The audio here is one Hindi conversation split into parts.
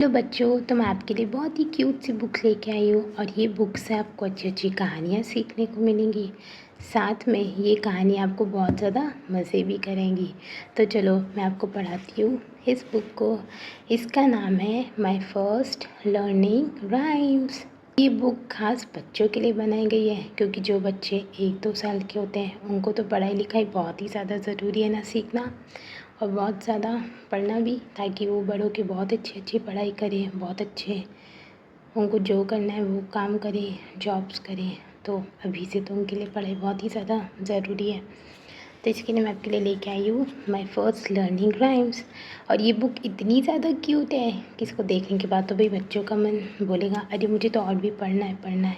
हेलो बच्चों, तो मैं आपके लिए बहुत ही क्यूट सी बुक लेके आई हूँ और ये बुक से आपको अच्छी अच्छी कहानियाँ सीखने को मिलेंगी। साथ में ये कहानी आपको बहुत ज़्यादा मज़े भी करेंगी। तो चलो मैं आपको पढ़ाती हूँ इस बुक को। इसका नाम है माय फर्स्ट लर्निंग राइम्स। ये बुक खास बच्चों के लिए बनाई गई है क्योंकि जो बच्चे 1-2 साल के होते हैं उनको तो पढ़ाई लिखाई बहुत ही ज़्यादा ज़रूरी है ना सीखना, और बहुत ज़्यादा पढ़ना भी, ताकि वो बड़ों की बहुत अच्छी अच्छी पढ़ाई करें, बहुत अच्छे उनको जो करना है वो काम करें, जॉब्स करें। तो अभी से तो उनके लिए पढ़ाई बहुत ही ज़्यादा ज़रूरी है। तो इसके लिए मैं आपके लिए लेके आई हूँ माय फर्स्ट लर्निंग राइम्स। और ये बुक इतनी ज़्यादा क्यूट है कि इसको देखने के बाद तो भाई बच्चों का मन बोलेगा अरे मुझे तो और भी पढ़ना है,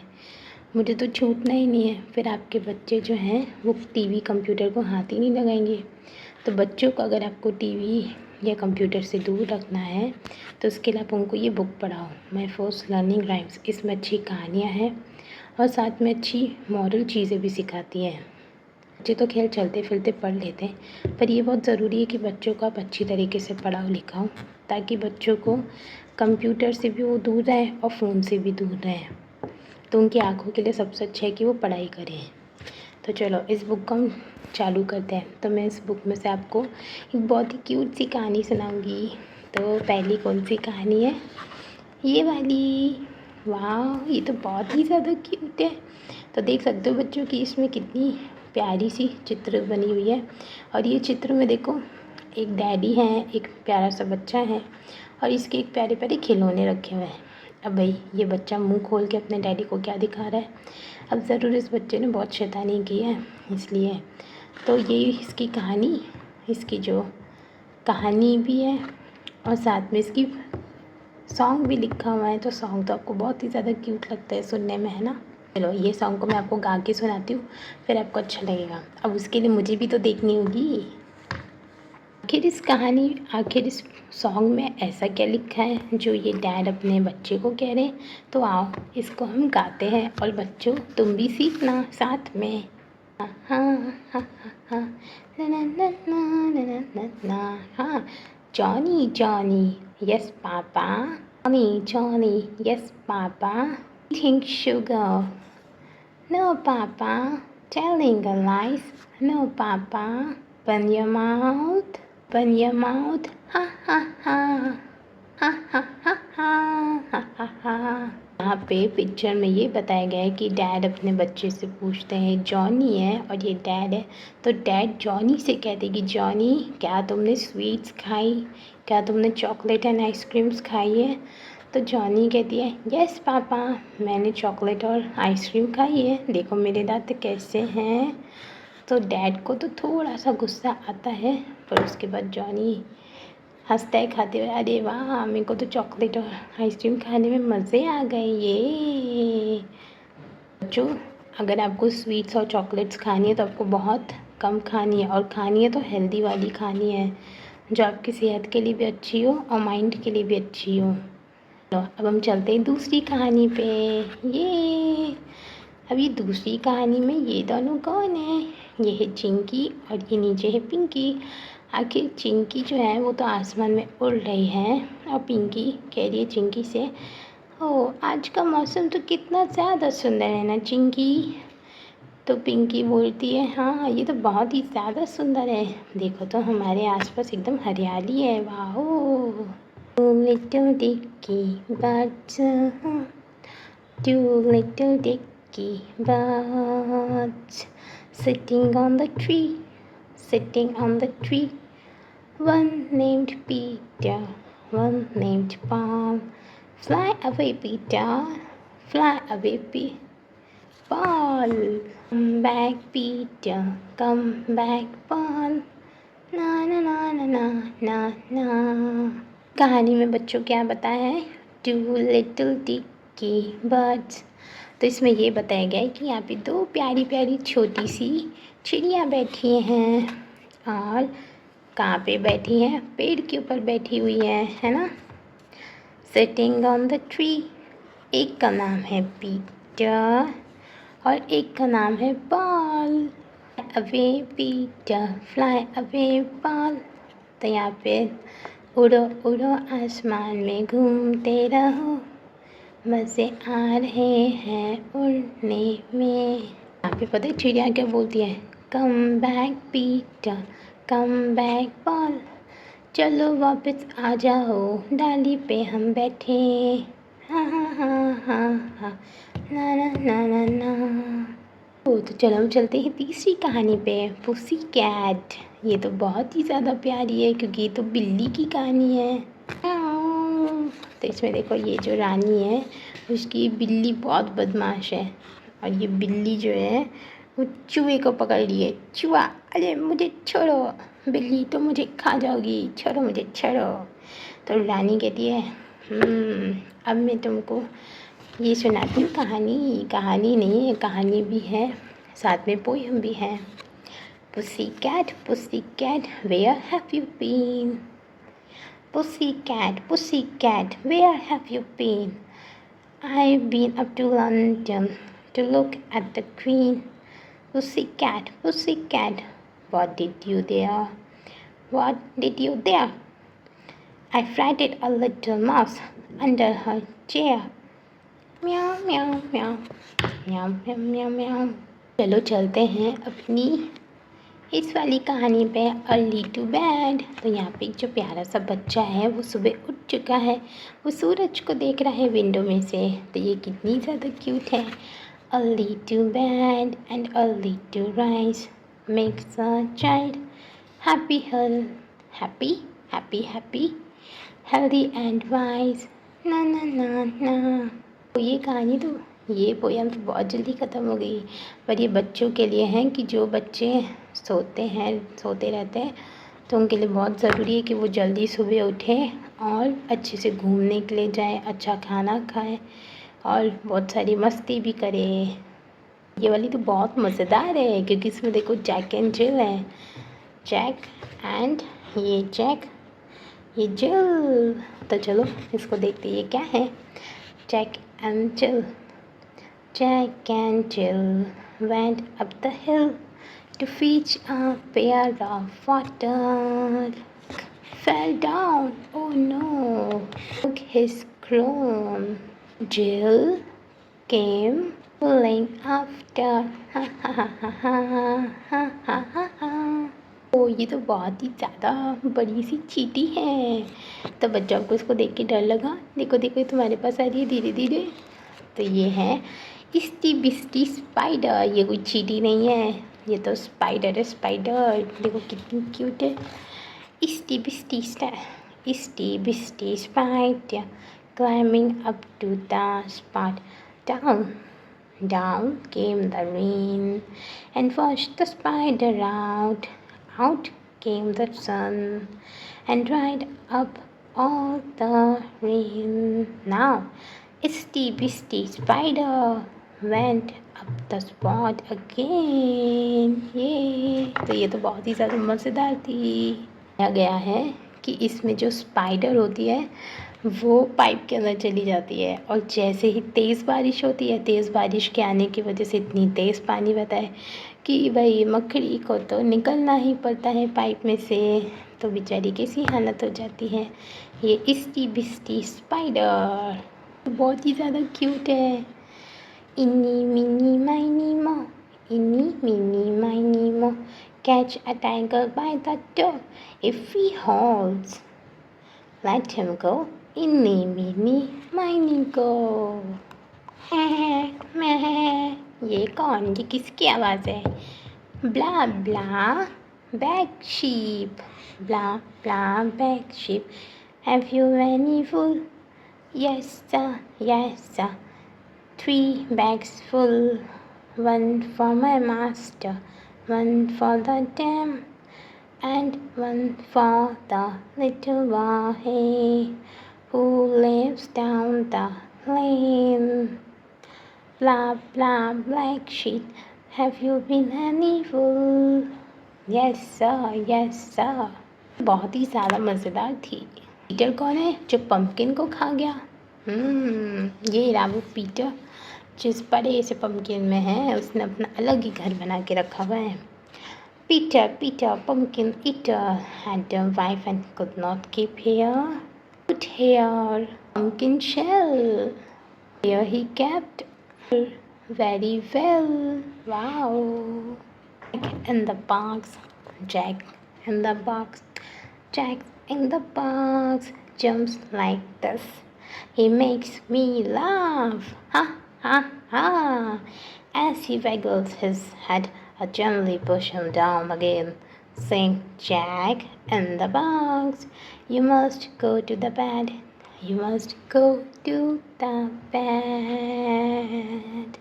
मुझे तो छूटना ही नहीं है। फिर आपके बच्चे जो हैं वो टीवी कंप्यूटर को हाथ ही नहीं लगाएंगे। तो बच्चों को अगर आपको टीवी या कंप्यूटर से दूर रखना है तो उसके लिए आप उनको ये बुक पढ़ाओ, माय फर्स्ट लर्निंग राइम्स। इसमें अच्छी कहानियाँ हैं और साथ में अच्छी मॉरल चीज़ें भी सिखाती हैं। बच्चे तो खेल चलते फिरते पढ़ लेते हैं, पर ये बहुत ज़रूरी है कि बच्चों को आप अच्छी तरीके से पढ़ाओ लिखाओ, ताकि बच्चों को कंप्यूटर से भी वो दूर रहे और फ़ोन से भी दूर रहे। तो उनकी आँखों के लिए सबसे अच्छा है कि वो पढ़ाई करें। तो चलो इस बुक को हम चालू करते हैं। तो मैं इस बुक में से आपको एक बहुत ही क्यूट सी कहानी सुनाऊंगी। तो पहली कौन सी कहानी है? ये वाली। वाह, ये तो बहुत ही ज़्यादा क्यूट है। तो देख सकते हो बच्चों कि इसमें कितनी प्यारी सी चित्र बनी हुई है। और ये चित्र में देखो, एक डैडी हैं, एक प्यारा सा बच्चा है और इसके एक प्यारे प्यारे खिलौने रखे हुए हैं। अब भाई ये बच्चा मुंह खोल के अपने डैडी को क्या दिखा रहा है? अब ज़रूर इस बच्चे ने बहुत शैतानी की है इसलिए। तो ये इसकी कहानी, इसकी जो कहानी भी है और साथ में इसकी सॉन्ग भी लिखा हुआ है। तो सॉन्ग तो आपको बहुत ही ज़्यादा क्यूट लगता है सुनने में, है ना? चलो ये सॉन्ग को मैं आपको गा के सुनाती हूँ, फिर आपको अच्छा लगेगा। अब उसके लिए मुझे भी तो देखनी होगी आखिर इस सॉन्ग में ऐसा क्या लिखा है जो ये डैड अपने बच्चे को कह रहे हैं। तो आओ इसको हम गाते हैं और बच्चों तुम भी सीखना साथ में। हाँ हाँ हाँ हाँ, ना ना ना ना ना ना ना, हाँ। Johnny Johnny, yes papa. Johnny Johnny, yes papa. Eating sugar, no papa. Telling a lies, no papa. Open your mouth, open your mouth. Ha ha ha, ha ha ha ha, ha ha ha। यहाँ पे पिक्चर में ये बताया गया है कि डैड अपने बच्चे से पूछते हैं, जॉनी है और ये डैड है। तो डैड जॉनी से कहते हैं कि जॉनी क्या तुमने स्वीट्स खाई, क्या तुमने चॉकलेट एंड आइसक्रीम्स खाई है? तो जॉनी कहती है, यस पापा, मैंने चॉकलेट और आइसक्रीम खाई है, देखो मेरे दांत कैसे हैं। तो डैड को तो थोड़ा सा गुस्सा आता है, पर उसके बाद जॉनी हंसता है खाते हुए, अरे वाह मेरे को तो चॉकलेट और आइसक्रीम खाने में मज़े आ गए ये। बच्चों अगर आपको स्वीट्स और चॉकलेट्स खानी है तो आपको बहुत कम खानी है, और खानी है तो हेल्दी वाली खानी है, जो आपकी सेहत के लिए भी अच्छी हो और माइंड के लिए भी अच्छी हो। तो अब हम चलते हैं दूसरी कहानी पे। ये अभी दूसरी कहानी में ये दोनों कौन है? ये है चिंकी और ये नीचे है पिंकी। आखिर चिंकी जो है वो तो आसमान में उड़ रही है और पिंकी कह रही है चिंकी से, ओ आज का मौसम तो कितना ज़्यादा सुंदर है ना चिंकी। तो पिंकी बोलती है, हाँ ये तो बहुत ही ज़्यादा सुंदर है, देखो तो हमारे आसपास एकदम हरियाली है, वाह। Little dicky birds, two little dicky birds, sitting on the tree, sitting on the tree. One named Peter, one named Paul. Fly away, Peter, fly away, Paul. Come back, Peter, come back, Paul. Na na na na na na na। कहानी में बच्चों क्या बताया है? Two little dicky birds. तो इसमें ये बताया गया है कि यहाँ पे दो प्यारी प्यारी छोटी सी चिड़िया बैठी हैं, और कहाँ पे बैठी हैं? पेड़ के ऊपर बैठी हुई है ना? Sitting on the tree. एक का नाम है पीटर और एक का नाम है Paul. Away Peter, fly away Paul. तो यहाँ पे उड़ो उड़ो आसमान में घूमते रहो, मज़े आ रहे हैं उड़ने में। यहाँ पे पता है चिड़िया क्या बोलती है? Come back Peter, come back ball, चलो वापस आ जाओ, डाली पे हम बैठे। हाँ हाँ हाँ हाँ हाँ, ना ना ना ना ना। तो चलो हम चलते हैं तीसरी कहानी पे, पुसी कैट। ये तो बहुत ही ज़्यादा प्यारी है क्योंकि ये तो बिल्ली की कहानी है। तो इसमें देखो ये जो रानी है उसकी बिल्ली बहुत बदमाश है, और ये बिल्ली जो है वो चूहे को पकड़ लिए। चूहा, अरे मुझे छोड़ो, बिल्ली तो मुझे खा जाओगी, छोड़ो मुझे छोड़ो। तो रानी कहती है अब मैं तुमको ये सुनाती हूँ कहानी। कहानी नहीं है, कहानी भी है, साथ में पोयम भी है। Pussy cat, where have you been? Pussy cat, where have you been? I've been up to London to look at the Queen. Pussy cat, what did you there? What did you there? I frightened a little mouse under her chair. म्याऊ म्याऊ म्याऊ म्याऊ म्याऊ म्याऊ म्याऊ। चलो चलते हैं अपनी इस वाली कहानी पे, अर्ली टू बेड। तो यहाँ पे एक जो प्यारा सा बच्चा है वो सुबह उठ चुका है, वो सूरज को देख रहा है विंडो में से। तो ये कितनी ज़्यादा क्यूट है। Early to bed and early to rise makes a child happy happy happy happy healthy and wise. ना ना ना ना। तो ये कहानी तो, ये पोयम तो बहुत जल्दी ख़त्म हो गई, पर ये बच्चों के लिए है कि जो बच्चे सोते रहते हैं, तो उनके लिए बहुत ज़रूरी है कि वो जल्दी सुबह उठें और अच्छे से घूमने के लिए जाएं, अच्छा खाना खाएं और बहुत सारी मस्ती भी करें। ये वाली तो बहुत मज़ेदार है क्योंकि इसमें देखो जैक एंड जिल है। जैक एंड ये जिल। तो चलो इसको देखते, ये क्या है? Jack and Jill went up the hill to fetch a pail of water. Fell down, oh no, broke his crown. Jill came pulling after. Ha ha ha ha ha ha ha ha ha. ओ ये तो बहुत ही ज़्यादा बड़ी सी चींटी है। तो बच्चों को इसको देख के डर लगा। देखो देखो ये तुम्हारे पास आ रही है धीरे धीरे। तो ये है इस्टी बिस्टी स्पाइडर। ये कोई चींटी नहीं है, ये तो स्पाइडर है, स्पाइडर। देखो कितनी क्यूट है। इस्टी बिस्टी spider climbing up to the spot. Down came the rain and washed the spider out. Out came the sun and dried up all the rain. Now, Bisty Spider went up the spot again. तो ये तो बहुत ही ज़्यादा मज़ेदार थी। कहा गया है कि इसमें जो स्पाइडर होती है वो पाइप के अंदर चली जाती है, और जैसे ही तेज़ बारिश होती है, तेज़ बारिश के आने की वजह से इतनी तेज़ पानी बहता है कि भाई मकड़ी को तो निकलना ही पड़ता है पाइप में से। तो बेचारी कैसी हालत हो जाती है। ये इस्टी बिस्टी स्पाइडर बहुत ही ज़्यादा क्यूट है। इन्नी मिनी माइनी मो, इन्नी meeny miny moe, catch a tiger by the toe if he holds, let him go, eeny meeny miny go. ये कौन, ये किसकी आवाज़ है? Baa baa black sheep, baa baa black sheep, have you any wool? Yes sir, 3 bags full, 1 for my master, 1 for the dam, and 1 for the little boy who lives down the lane. Blah blah black sheep, have you been any fool? Yes sir। बहुत ही ज़्यादा मज़ेदार थी। पीटर कौन है जो पम्पकिन को खा गया? ये रहा वो पीटर, जिस बड़े से पम्पकिन में है उसने अपना अलग ही घर बना के रखा हुआ है। Peter, Peter, pumpkin eater, had a wife and could not keep hair. Good hair, pumpkin shell. Here he kept very well. Wow. Jack in the box, Jack in the box, Jack in the box jumps like this. He makes me laugh. Ha ha ha. As he waggles his head, I gently push him down again. Sing Jack in the box. You must go to the bed. You must go to the bed.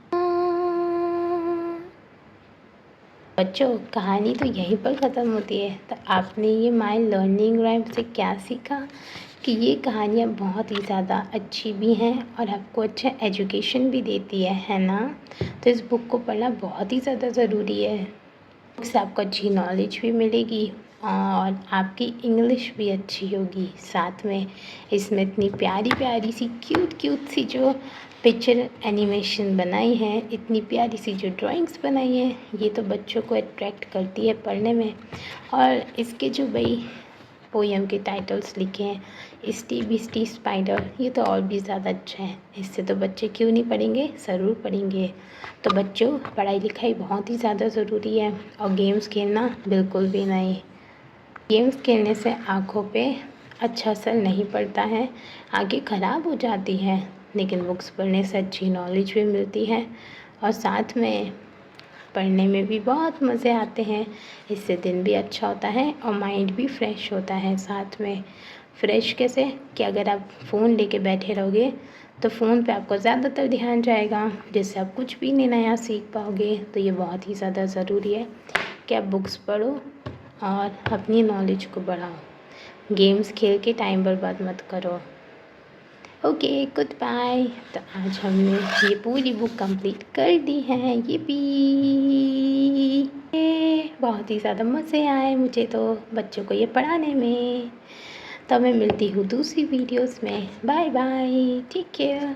बच्चों, कहानी तो यहीं पर ख़त्म होती है। तो आपने ये माय लर्निंग राइम से क्या सीखा कि ये कहानियाँ बहुत ही ज़्यादा अच्छी भी हैं और आपको अच्छा एजुकेशन भी देती है ना। तो इस बुक को पढ़ना बहुत ही ज़्यादा ज़रूरी है। बुक से आपको अच्छी नॉलेज भी मिलेगी और आपकी इंग्लिश भी अच्छी होगी। साथ में इसमें इतनी प्यारी प्यारी सी क्यूट सी जो पिक्चर एनिमेशन बनाई है, इतनी प्यारी सी जो ड्राइंग्स बनाई है, ये तो बच्चों को अट्रैक्ट करती है पढ़ने में। और इसके जो भाई पोएम के टाइटल्स लिखे हैं, इस्टी बिस्टी स्पाइडर, ये तो और भी ज़्यादा अच्छा है। इससे तो बच्चे क्यों नहीं पढ़ेंगे, ज़रूर पढ़ेंगे। तो बच्चों, पढ़ाई लिखाई बहुत ही ज़्यादा ज़रूरी है और गेम्स खेलना बिल्कुल भी नहीं। गेम्स खेलने से आँखों पे अच्छा असर नहीं पड़ता है, आँखें ख़राब हो जाती हैं, लेकिन बुक्स पढ़ने से अच्छी नॉलेज भी मिलती है और साथ में पढ़ने में भी बहुत मज़े आते हैं। इससे दिन भी अच्छा होता है और माइंड भी फ्रेश होता है। साथ में फ्रेश कैसे कि अगर आप फ़ोन लेके बैठे रहोगे तो फ़ोन पे आपको ज़्यादातर ध्यान जाएगा, जिससे आप कुछ भी नहीं नया सीख पाओगे। तो ये बहुत ही ज़्यादा ज़रूरी है कि आप बुक्स पढ़ो और अपनी नॉलेज को बढ़ाओ। गेम्स खेल के टाइम बर्बाद मत करो। Okay, good bye. तो आज हमने ये पूरी बुक कंप्लीट कर दी है। ये भी बहुत ही ज़्यादा मज़े आए मुझे तो बच्चों को ये पढ़ाने में। तो मैं मिलती हूँ दूसरी वीडियोस में। Bye bye, take care.